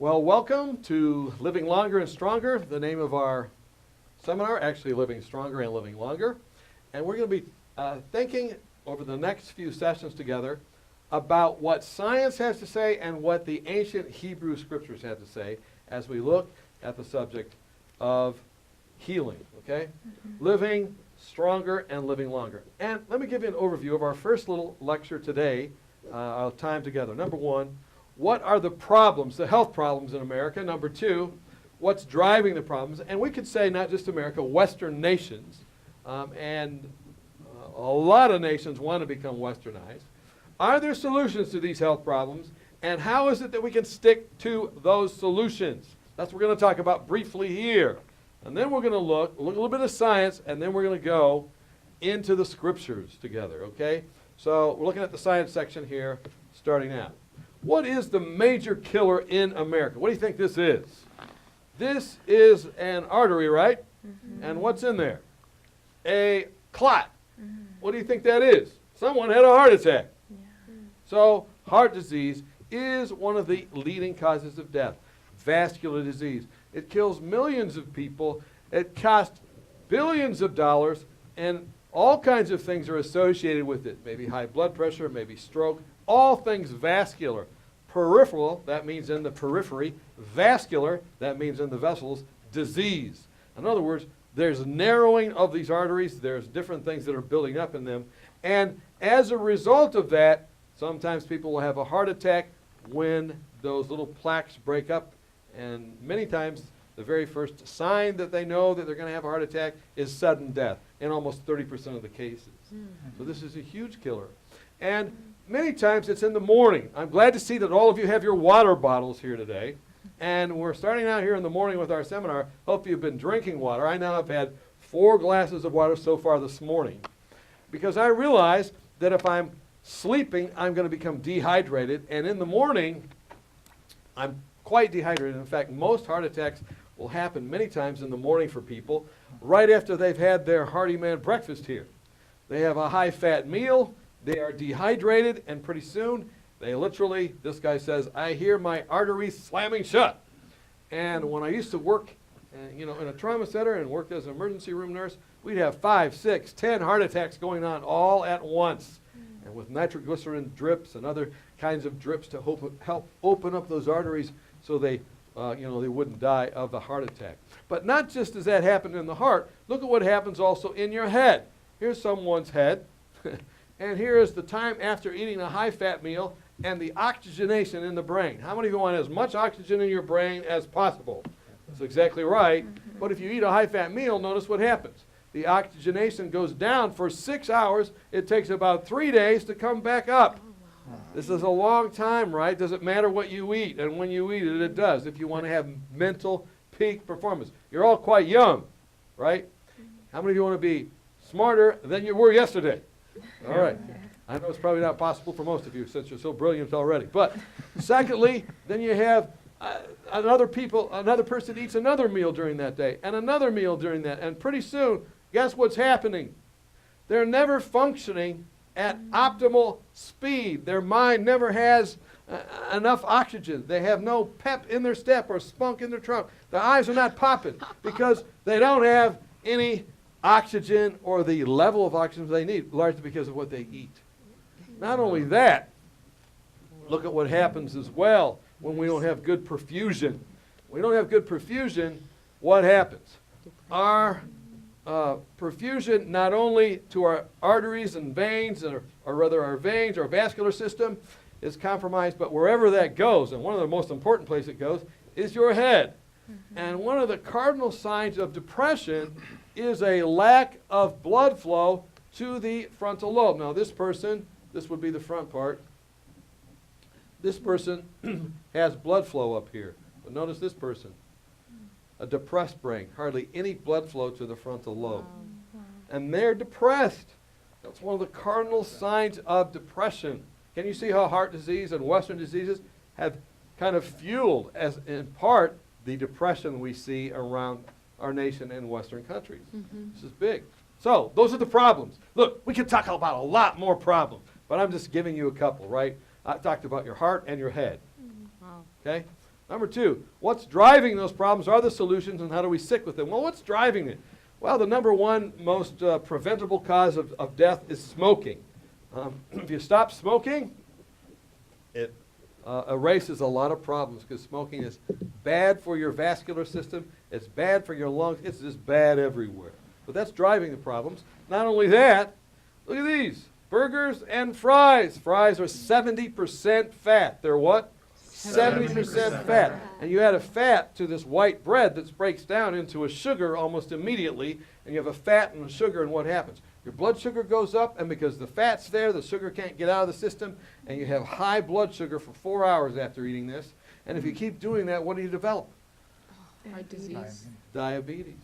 Well, welcome to Living Longer and Stronger, the name of our seminar, actually Living Stronger and Living Longer. And we're going to be thinking over the next few sessions together about what science has to say and what the ancient Hebrew scriptures had to say as we look at the subject of healing, okay? Living stronger and living longer. And let me give you an overview of our first little lecture today, our time together. Number one, what are the problems, the health problems in America? Number two, what's driving the problems? And we could say not just America, Western nations, and a lot of nations want to become westernized. Are there solutions to these health problems? And how is it that we can stick to those solutions? That's what we're going to talk about briefly here. And then we're going to look a little bit of science, and then we're going to go into the scriptures together, okay? So we're looking at the science section here, starting out. What is the major killer in America? What do you think this is? This is an artery, right? And what's in there? A clot. What do you think that is? Someone had a heart attack. So heart disease is one of the leading causes of death. Vascular disease. It kills millions of people. It costs billions of dollars, and all kinds of things are associated with it. Maybe high blood pressure, maybe stroke, all things vascular. Peripheral, that means in the periphery. Vascular, that means in the vessels. Disease. In other words, there's narrowing of these arteries. There's different things that are building up in them. And as a result of that, sometimes people will have a heart attack when those little plaques break up. And many times, the very first sign that they know that they're going to have a heart attack is sudden death in almost 30% of the cases. So this is a huge killer. And many times it's in the morning. I'm glad to see that all of you have your water bottles here today. And we're starting out here in the morning with our seminar. Hope you've been drinking water. I now have had 4 glasses of water so far this morning, because I realize that if I'm sleeping, I'm going to become dehydrated. And in the morning, I'm quite dehydrated. In fact, most heart attacks will happen many times in the morning for people right after they've had their hearty man breakfast here. They have a high-fat meal, they are dehydrated, and pretty soon they literally, this guy says, I hear my arteries slamming shut. And when I used to work in a trauma center and worked as an emergency room nurse, we'd have 5, 6, 10 heart attacks going on all at once. And with nitroglycerin drips and other kinds of drips to help open up those arteries so they wouldn't die of the heart attack. But not just does that happen in the heart, look at what happens also in your head. Here's someone's head, and here is the time after eating a high-fat meal and the oxygenation in the brain. How many of you want as much oxygen in your brain as possible? That's exactly right. But if you eat a high-fat meal, notice what happens. The oxygenation goes down for 6 hours. It takes about 3 days to come back up. This is a long time, right? Doesn't matter what you eat, and when you eat it, it does, if you want to have mental peak performance. You're all quite young, right? How many of you want to be smarter than you were yesterday? All right. I know it's probably not possible for most of you since you're so brilliant already. But secondly, then you have another person eats another meal during that day, and another meal during that, and pretty soon, guess what's happening? They're never functioning at optimal speed. Their mind never has enough oxygen. They have no pep in their step or spunk in their trunk. Their eyes are not popping because they don't have any oxygen or the level of oxygen they need, largely because of what they eat. Not only that, look at what happens as well when we don't have good perfusion. When we don't have good perfusion, what happens? Our perfusion not only to our arteries and veins, or rather our veins, our vascular system is compromised, but wherever that goes, and one of the most important places it goes, is your head. And one of the cardinal signs of depression is a lack of blood flow to the frontal lobe. Now this person, this would be the front part, this person has blood flow up here. But notice this person, a depressed brain, hardly any blood flow to the frontal lobe. And they're depressed. That's one of the cardinal signs of depression. Can you see how heart disease and Western diseases have kind of fueled, as in part, the depression we see around our nation and Western countries? This is big. So those are the problems. Look, we could talk about a lot more problems, but I'm just giving you a couple, right? I talked about your heart and your head. Okay? Number two, what's driving those problems? Are the solutions, and how do we stick with them? Well, what's driving it? Well, the number one most preventable cause of death is smoking. If you stop smoking, it erases a lot of problems, because smoking is bad for your vascular system, it's bad for your lungs, it's just bad everywhere. But that's driving the problems. Not only that, look at these, burgers and fries. Fries are 70% fat. They're what? 70% fat. And you add a fat to this white bread that breaks down into a sugar almost immediately, and you have a fat and a sugar, and what happens? Your blood sugar goes up, and because the fat's there, the sugar can't get out of the system, and you have high blood sugar for 4 hours after eating this. And if you keep doing that, what do you develop? Heart disease. Diabetes.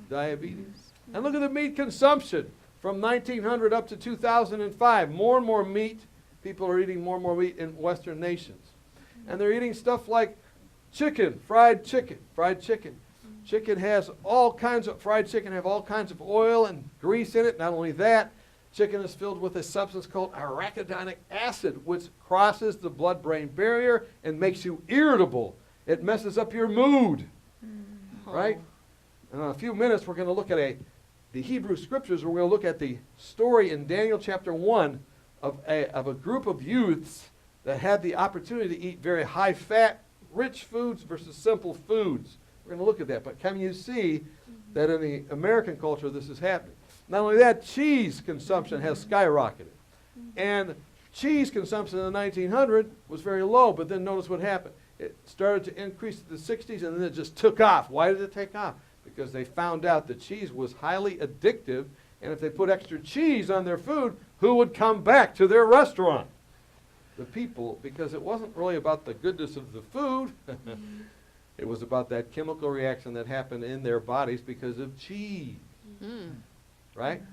Diabetes. And look at the meat consumption from 1900 up to 2005. More and more meat. People are eating more and more meat in Western nations. And they're eating stuff like chicken, fried chicken, fried chicken. Chicken has all kinds of, fried chicken have all kinds of oil and grease in it. Not only that, chicken is filled with a substance called arachidonic acid, which crosses the blood-brain barrier and makes you irritable. It messes up your mood, right? And in a few minutes, we're going to look at the Hebrew Scriptures. We're going to look at the story in Daniel chapter 1 of a group of youths that had the opportunity to eat very high-fat, rich foods versus simple foods. We're going to look at that. But can you see that in the American culture this is happening? Not only that, cheese consumption has skyrocketed. And cheese consumption in the 1900s was very low, but then notice what happened. It started to increase in the 60s, and then it just took off. Why did it take off? Because they found out that cheese was highly addictive, and if they put extra cheese on their food, who would come back to their restaurant? The people, because it wasn't really about the goodness of the food. It was about that chemical reaction that happened in their bodies because of cheese. Right?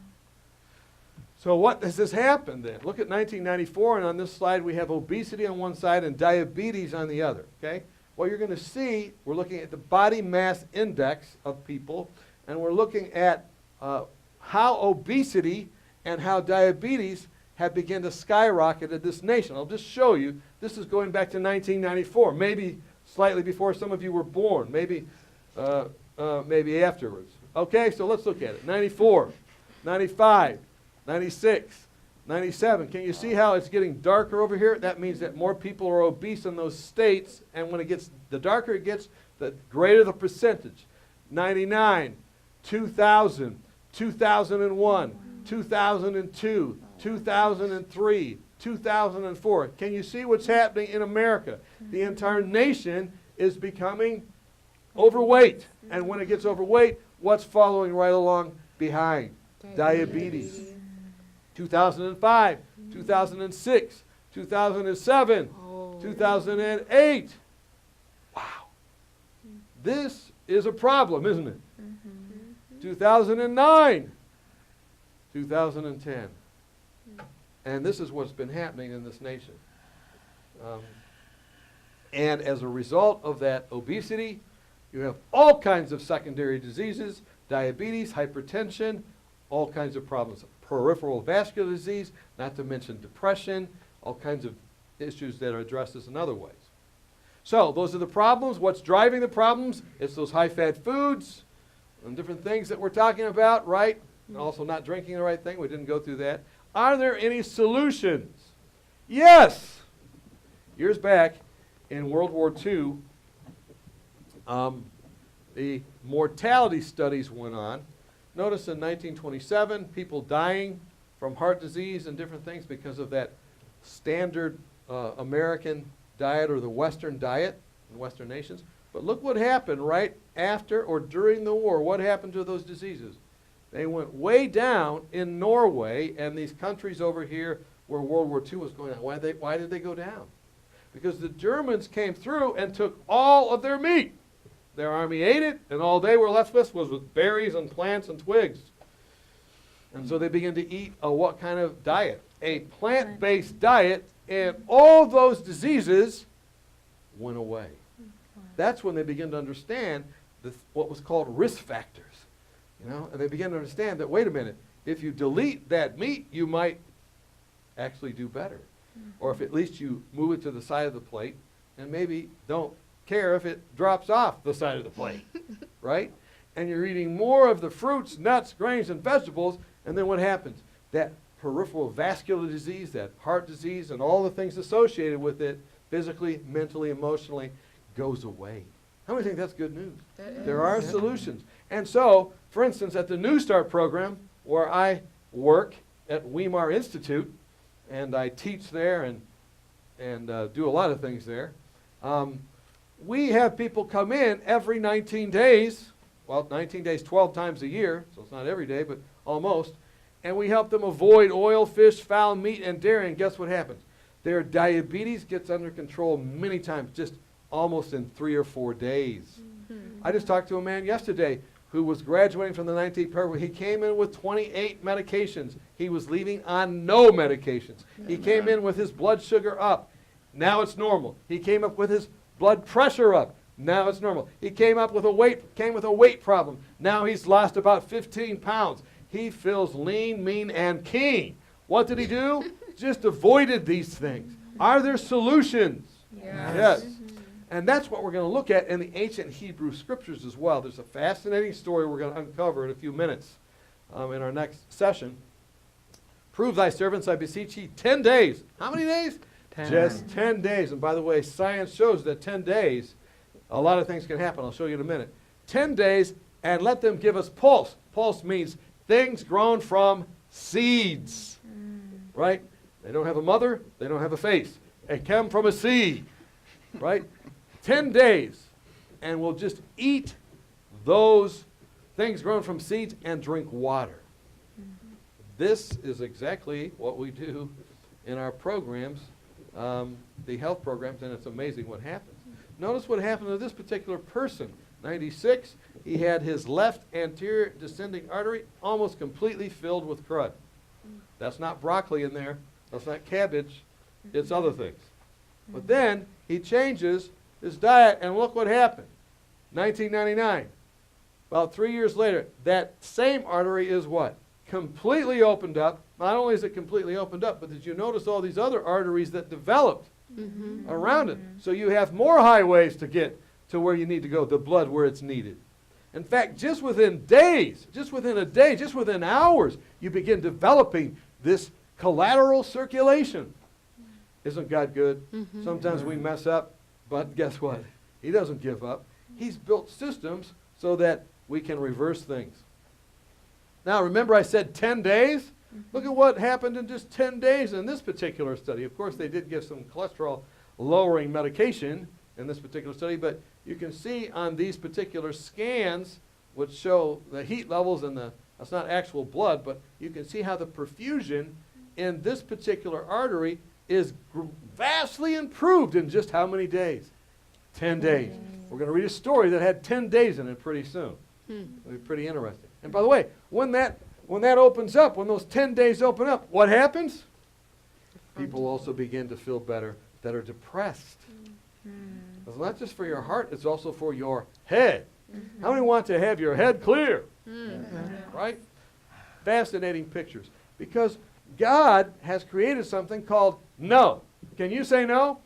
So what does this happen then? Look at 1994, and on this slide we have obesity on one side and diabetes on the other. Okay? Well, you're going to see, we're looking at the body mass index of people, and we're looking at how obesity and how diabetes have begun to skyrocket in this nation. I'll just show you. This is going back to 1994, maybe slightly before some of you were born, maybe afterwards. Okay, so let's look at it. 94, 95, 96, 97. Can you see how it's getting darker over here? That means that more people are obese in those states, and when it gets, the darker it gets, the greater the percentage. 99, 2000, 2001, 2002, 2003, 2004. Can you see what's happening in America? The entire nation is becoming overweight. And when it gets overweight, what's following right along behind? Diabetes. 2005, 2006, 2007, 2008. Wow. This is a problem, isn't it? 2009, 2010. And this is what's been happening in this nation. And as a result of that obesity, you have all kinds of secondary diseases, diabetes, hypertension, all kinds of problems. Peripheral vascular disease, not to mention depression, all kinds of issues that are addressed in other ways. So those are the problems. What's driving the problems? It's those high-fat foods and different things that we're talking about, right? And also not drinking the right thing. We didn't go through that. Are there any solutions? Yes. Years back in World War II, the mortality studies went on. Notice in 1927, people dying from heart disease and different things because of that standard American diet or the Western diet in Western nations. But look what happened right after or during the war. What happened to those diseases? They went way down in Norway and these countries over here where World War II was going on. Why did they go down? Because the Germans came through and took all of their meat. Their army ate it, and all they were left with was berries and plants and twigs. And so they began to eat what kind of diet? A plant-based diet, and all those diseases went away. That's when they began to understand what was called risk factors. You know, and they began to understand that, wait a minute, if you delete that meat, you might actually do better. Or if at least you move it to the side of the plate and maybe don't care if it drops off the side of the plate, right? And you're eating more of the fruits, nuts, grains, and vegetables, and then what happens? That peripheral vascular disease, that heart disease, and all the things associated with it, physically, mentally, emotionally, goes away. How many think that's good news? There are solutions. And so, for instance, at the New Start program, where I work at Weimar Institute, and I teach there and do a lot of things there, we have people come in every 19 days, well, 19 days, 12 times a year, so it's not every day, but almost, and we help them avoid oil, fish, fowl, meat, and dairy, and guess what happens? Their diabetes gets under control many times, just almost in 3 or 4 days. I just talked to a man yesterday who was graduating from the 19th program. He came in with 28 medications. He was leaving on no medications. He came in with his blood sugar up. Now it's normal. He came up with his blood pressure up. Now it's normal. He came with a weight problem. Now he's lost about 15 pounds. He feels lean, mean, and keen. What did he do? Just avoided these things. Are there solutions? Yes. And that's what we're going to look at in the ancient Hebrew scriptures as well. There's a fascinating story we're going to uncover in a few minutes in our next session. Prove thy servants, I beseech ye, 10 days. How many days? 10. Just 10 days. And by the way, science shows that 10 days, a lot of things can happen. I'll show you in a minute. 10 days, and let them give us pulse. Pulse means things grown from seeds, right? They don't have a mother. They don't have a face. They come from a seed, right? 10 days, and we'll just eat those things grown from seeds and drink water. This is exactly what we do in our programs, the health programs, and it's amazing what happens. Notice what happened to this particular person. 96, he had his left anterior descending artery almost completely filled with crud. That's not broccoli in there. That's not cabbage. It's other things. But then he changes his diet, and look what happened. 1999. About 3 years later, that same artery is what? Completely opened up. Not only is it completely opened up, but did you notice all these other arteries that developed around it? So you have more highways to get to where you need to go, the blood where it's needed. In fact, just within days, just within a day, just within hours, you begin developing this collateral circulation. Isn't God good? Sometimes we mess up, but guess what? He doesn't give up. He's built systems so that we can reverse things. Now, remember I said 10 days? Look at what happened in just 10 days in this particular study. Of course, they did give some cholesterol-lowering medication in this particular study, but you can see on these particular scans, which show the heat levels and that's not actual blood, but you can see how the perfusion in this particular artery is vastly improved in just how many days? 10 days. We're going to read a story that had 10 days in it pretty soon. It'll be pretty interesting. And by the way, when that opens up, when those 10 days open up, what happens? People also begin to feel better that are depressed. It's not just for your heart, it's also for your head. How many want to have your head clear? Right? Fascinating pictures. Because God has created something called no. Can you say no?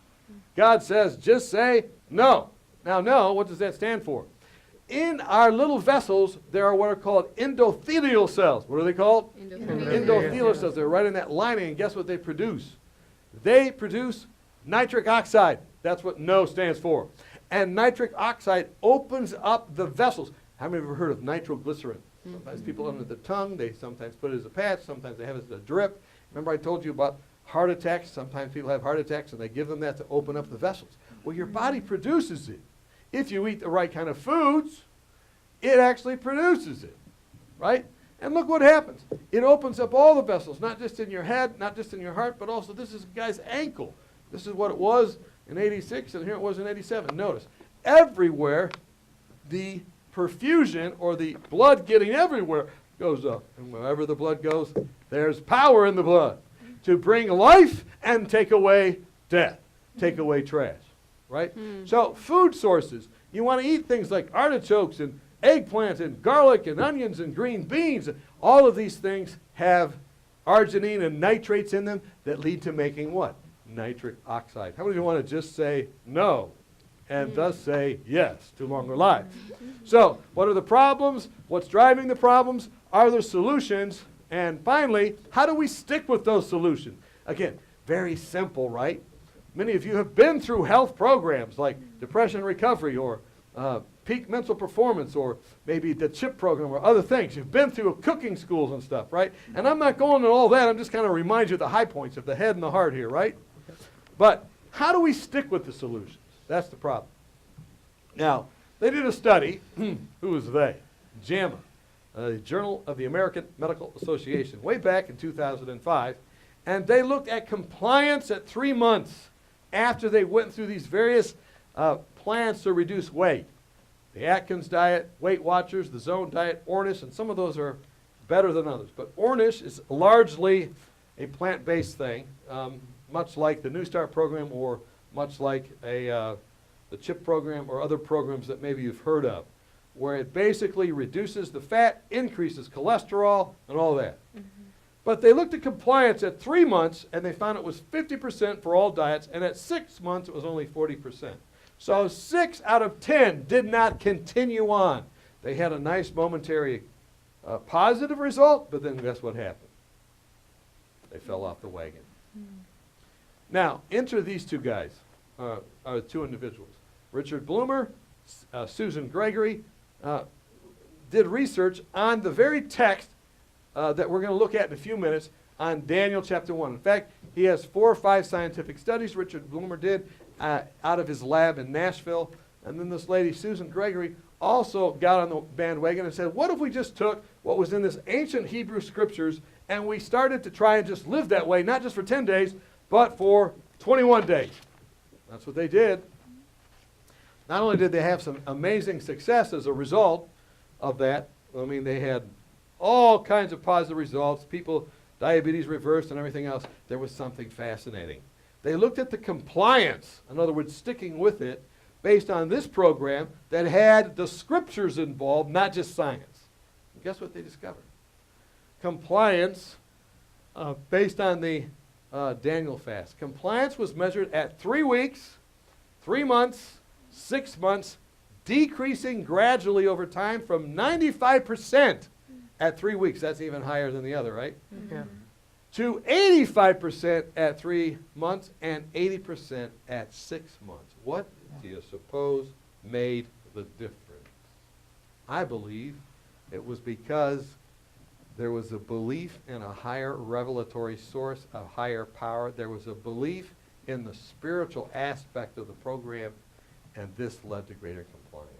God says, just say no. Now, no, what does that stand for? In our little vessels, there are what are called endothelial cells. What are they called? Endothelial cells. They're right in that lining, and guess what they produce? They produce nitric oxide. That's what no stands for. And nitric oxide opens up the vessels. How many have ever heard of nitroglycerin? Sometimes people under the tongue, they sometimes put it as a patch, sometimes they have it as a drip. Remember I told you about heart attacks? Sometimes people have heart attacks and they give them that to open up the vessels. Well, your body produces it. If you eat the right kind of foods, it actually produces it, right? And look what happens. It opens up all the vessels, not just in your head, not just in your heart, but also this is a guy's ankle. This is what it was in 86, and here it was in 87. Notice, everywhere the perfusion or the blood getting everywhere goes up. And wherever the blood goes, there's power in the blood to bring life and take away death, take away trash, right? So food sources, you want to eat things like artichokes and eggplant and garlic and onions and green beans. All of these things have arginine and nitrates in them that lead to making what? Nitric oxide. How many of you want to just say no? and thus say yes to longer lives. So, what are the problems? What's driving the problems? Are there solutions? And finally, how do we stick with those solutions? Again, very simple, right? Many of you have been through health programs like depression recovery or peak mental performance or maybe the CHIP program or other things. You've been through cooking schools and stuff, right? And I'm not going into all that. I'm just kind of remind you of the high points of the head and the heart here, right? But how do we stick with the solutions? That's the problem. Now, they did a study. Who was they? JAMA, the Journal of the American Medical Association, way back in 2005. And they looked at compliance at 3 months after they went through these various plans to reduce weight. The Atkins diet, Weight Watchers, the Zone diet, Ornish, and some of those are better than others. But Ornish is largely a plant-based thing, much like the New Start program or much like the CHIP program or other programs that maybe you've heard of, where it basically reduces the fat, increases cholesterol, and all that. But they looked at compliance at 3 months, and they found it was 50% for all diets, and at 6 months, it was only 40%. So 6 out of 10 did not continue on. They had a nice momentary positive result, but then guess what happened? They fell off the wagon. Now, enter these two guys, two individuals. Richard Bloomer, Susan Gregory, did research on the very text that we're going to look at in a few minutes on Daniel chapter 1. In fact, he has 4 or 5 scientific studies Richard Bloomer did out of his lab in Nashville. And then this lady, Susan Gregory, also got on the bandwagon and said, what if we just took what was in this ancient Hebrew scriptures and we started to try and just live that way, not just for 10 days, but for 21 days. That's what they did. Not only did they have some amazing success as a result of that, I mean, they had all kinds of positive results, people, diabetes reversed and everything else. There was something fascinating. They looked at the compliance, in other words, sticking with it, based on this program that had the scriptures involved, not just science. And guess what they discovered? Compliance based on the Daniel fast. Compliance was measured at 3 weeks, 3 months, 6 months, decreasing gradually over time from 95% at 3 weeks. That's even higher than the other, right? Yeah. To 85% at 3 months and 80% at 6 months. What do you suppose made the difference? I believe it was because there was a belief in a higher revelatory source, a higher power. There was a belief in the spiritual aspect of the program, and this led to greater compliance.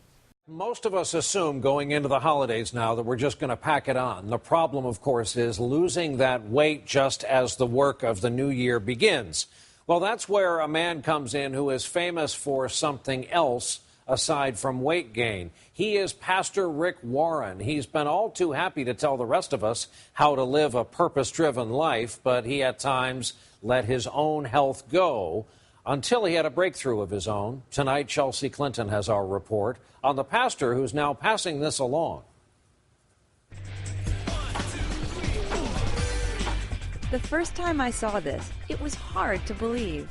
Most of us assume going into the holidays now that we're just going to pack it on. The problem, of course, is losing that weight just as the work of the new year begins. Well, that's where a man comes in who is famous for something else aside from weight gain. He is Pastor Rick Warren. He's been all too happy to tell the rest of us how to live a purpose-driven life, but he at times let his own health go until he had a breakthrough of his own. Tonight, Chelsea Clinton has our report on the pastor who's now passing this along. The first time I saw this, it was hard to believe.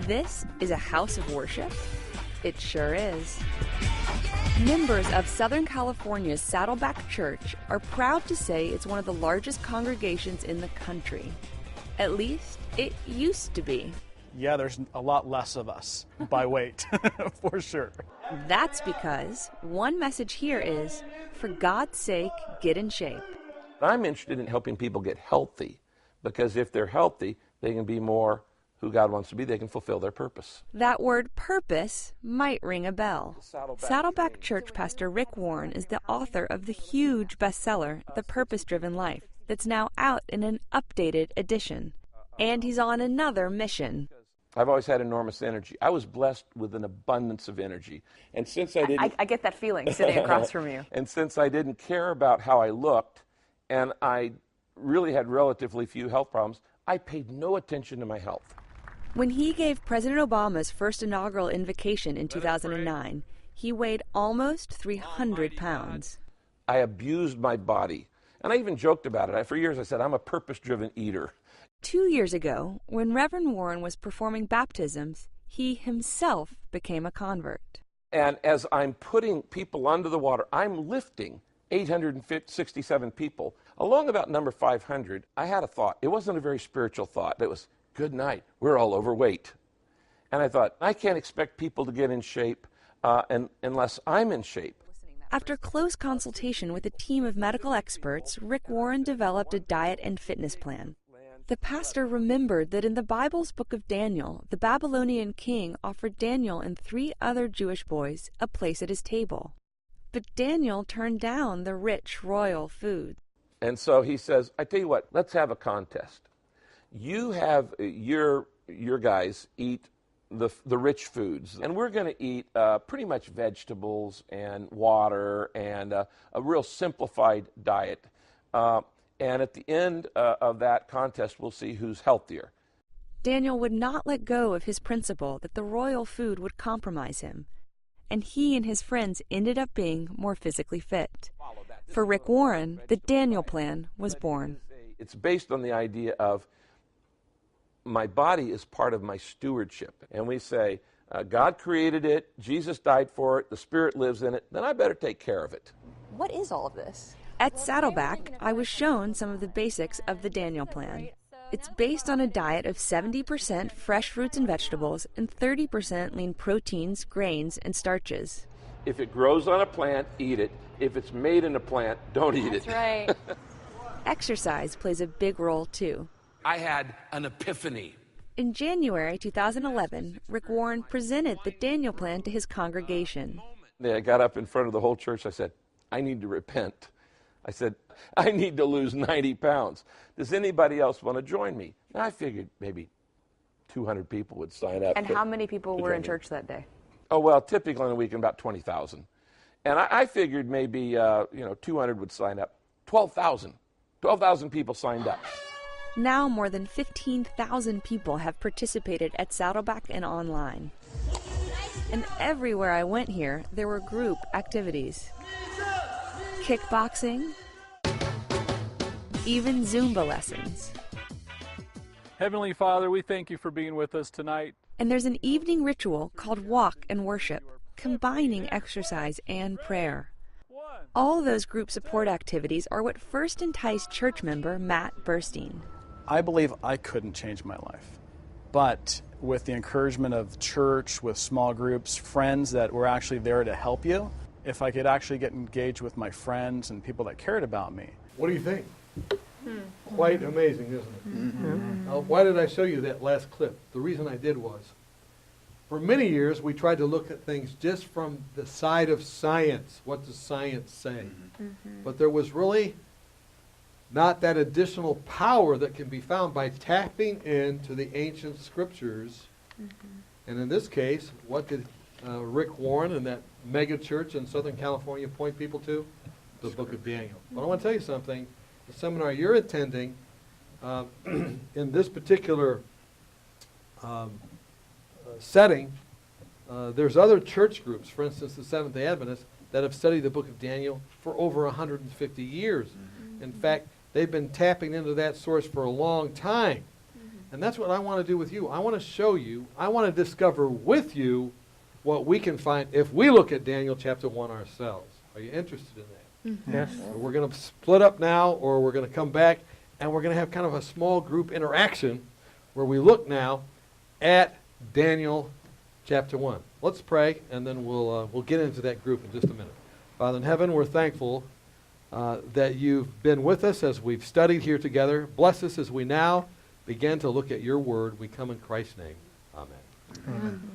This is a house of worship? It sure is. Members of Southern California's Saddleback Church are proud to say it's one of the largest congregations in the country. At least, it used to be. Yeah, there's a lot less of us by weight, for sure. That's because one message here is, for God's sake, get in shape. I'm interested in helping people get healthy, because if they're healthy, they can be more who God wants to be. They can fulfill their purpose. That word purpose might ring a bell. Saddleback Church Pastor Rick Warren is the author of the huge bestseller, The Purpose-Driven Life, that's now out in an updated edition. And he's on another mission. I've always had enormous energy. I was blessed with an abundance of energy. And since I didn't... I get that feeling sitting across from you. And since I didn't care about how I looked, and I really had relatively few health problems, I paid no attention to my health. When he gave President Obama's first inaugural invocation in 2009, he weighed almost 300 pounds. I abused my body. And I even joked about it. For years I said, I'm a purpose-driven eater. 2 years ago, when Reverend Warren was performing baptisms, he himself became a convert. And as I'm putting people under the water, I'm lifting 867 people. Along about number 500, I had a thought. It wasn't a very spiritual thought. It was, good night, we're all overweight. And I thought, I can't expect people to get in shape unless I'm in shape. After close consultation with a team of medical experts, Rick Warren developed a diet and fitness plan. The pastor remembered that in the Bible's book of Daniel, the Babylonian king offered Daniel and 3 other Jewish boys a place at his table. But Daniel turned down the rich royal food. And so he says, I tell you what, let's have a contest. You have your guys eat the rich foods, and we're going to eat pretty much vegetables and water and a real simplified diet. And at the end of that contest, we'll see who's healthier. Daniel would not let go of his principle that the royal food would compromise him, and he and his friends ended up being more physically fit. For Rick Warren, the Daniel Plan was born. It's based on the idea of my body is part of my stewardship. And we say, God created it, Jesus died for it, the Spirit lives in it, then I better take care of it. What is all of this? At Saddleback, I was shown some of the basics of the Daniel Plan. It's based on a diet of 70% fresh fruits and vegetables and 30% lean proteins, grains, and starches. If it grows on a plant, eat it. If it's made in a plant, don't eat it. That's right. Exercise plays a big role, too. I had an epiphany. In January 2011, Rick Warren presented the Daniel Plan to his congregation. I got up in front of the whole church. I said, I need to repent. I said, I need to lose 90 pounds. Does anybody else want to join me? And I figured maybe 200 people would sign up. And how many people were in join me. church that day? Oh, well, typically in a weekend, about 20,000. And I figured maybe 200 would sign up. 12,000 people signed up. Now more than 15,000 people have participated at Saddleback and online. And everywhere I went here, there were group activities. Kickboxing, even Zumba lessons. Heavenly Father, we thank you for being with us tonight. And there's an evening ritual called Walk and Worship, combining exercise and prayer. All those group support activities are what first enticed church member Matt Burstein. I believe I couldn't change my life. But with the encouragement of church, with small groups, friends that were actually there to help you, if I could actually get engaged with my friends and people that cared about me. What do you think? Quite amazing, isn't it? Why did I show you that last clip? The reason I did was, for many years, we tried to look at things just from the side of science. What does science say? But there was really not that additional power that can be found by tapping into the ancient scriptures. And in this case, what did Rick Warren and that mega church in Southern California point people to? The book of Daniel. But I want to tell you something. The seminar you're attending, in this particular setting, there's other church groups, for instance, the Seventh-day Adventists, that have studied the book of Daniel for over 150 years. In fact, they've been tapping into that source for a long time. And that's what I want to do with you. I want to show you, I want to discover with you what we can find if we look at Daniel chapter 1 ourselves. Are you interested in that? Yes. We're going to split up now, or we're going to come back, and we're going to have kind of a small group interaction where we look now at Daniel chapter 1. Let's pray, and then we'll get into that group in just a minute. Father in heaven, we're thankful that you've been with us as we've studied here together. Bless us as we now begin to look at your word. We come in Christ's name. Amen. Amen.